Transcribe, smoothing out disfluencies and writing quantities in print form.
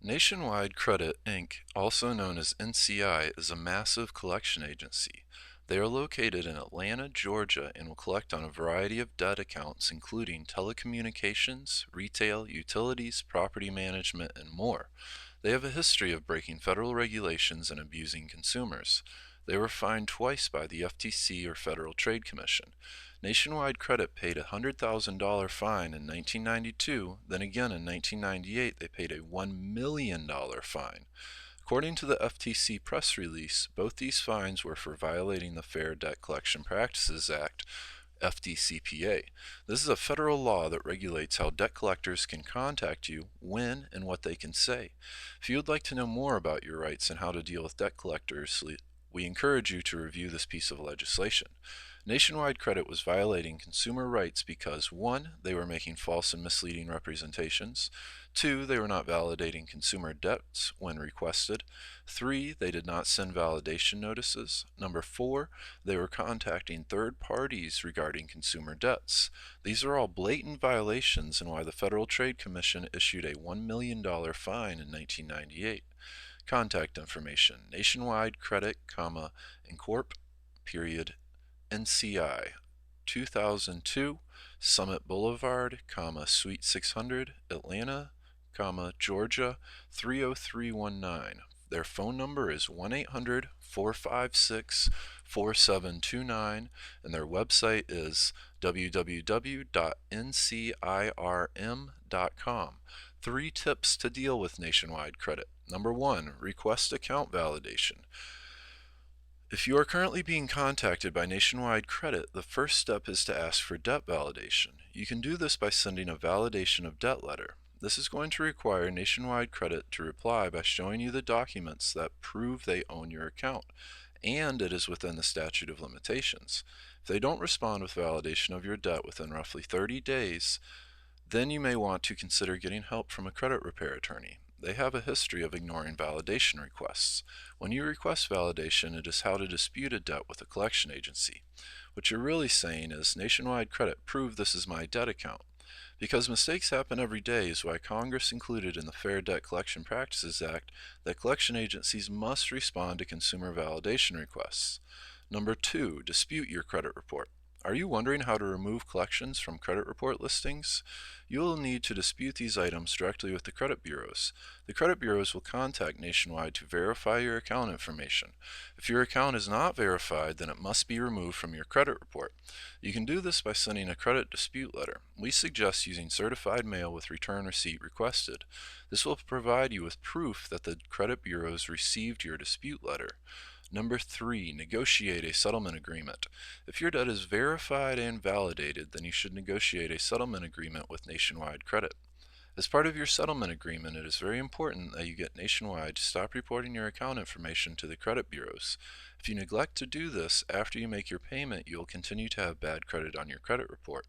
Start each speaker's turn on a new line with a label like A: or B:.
A: Nationwide Credit, Inc., also known as NCI, is a massive collection agency. They are located in Atlanta, Georgia, and will collect on a variety of debt accounts, including telecommunications, retail, utilities, property management, and more. They have a history of breaking federal regulations and abusing consumers. They were fined twice by the FTC or Federal Trade Commission. Nationwide Credit paid a $100,000 fine in 1992, then again in 1998 they paid a $1 million fine. According to the FTC press release, both these fines were for violating the Fair Debt Collection Practices Act, FDCPA. This is a federal law that regulates how debt collectors can contact you, when, and what they can say. If you would like to know more about your rights and how to deal with debt collectors, we encourage you to review this piece of legislation. Nationwide Credit was violating consumer rights because 1. They were making false and misleading representations. 2. They were not validating consumer debts when requested. 3. They did not send validation notices. Number 4. They were contacting third parties regarding consumer debts. These are all blatant violations and why the Federal Trade Commission issued a $1 million fine in 1998. Contact information: Nationwide Credit, Incorp. NCI 2002 Summit Boulevard, Suite 600, Atlanta, Georgia 30319. Their phone number is 1-800-456-4729 and their website is www.ncirm.com. 3 tips to deal with Nationwide Credit. Number 1, request account validation. If you are currently being contacted by Nationwide Credit, the first step is to ask for debt validation. You can do this by sending a validation of debt letter. This is going to require Nationwide Credit to reply by showing you the documents that prove they own your account, and it is within the statute of limitations. If they don't respond with validation of your debt within roughly 30 days, then you may want to consider getting help from a credit repair attorney. They have a history of ignoring validation requests. When you request validation, it is how to dispute a debt with a collection agency. What you're really saying is, Nationwide Credit, prove this is my debt account. Because mistakes happen every day is why Congress included in the Fair Debt Collection Practices Act that collection agencies must respond to consumer validation requests. Number 2, dispute your credit report. Are you wondering how to remove collections from credit report listings? You will need to dispute these items directly with the credit bureaus. The credit bureaus will contact Nationwide to verify your account information. If your account is not verified, then it must be removed from your credit report. You can do this by sending a credit dispute letter. We suggest using certified mail with return receipt requested. This will provide you with proof that the credit bureaus received your dispute letter. Number 3, negotiate a settlement agreement. If your debt is verified and validated, then you should negotiate a settlement agreement with Nationwide Credit. As part of your settlement agreement, it is very important that you get Nationwide to stop reporting your account information to the credit bureaus. If you neglect to do this after you make your payment, you will continue to have bad credit on your credit report.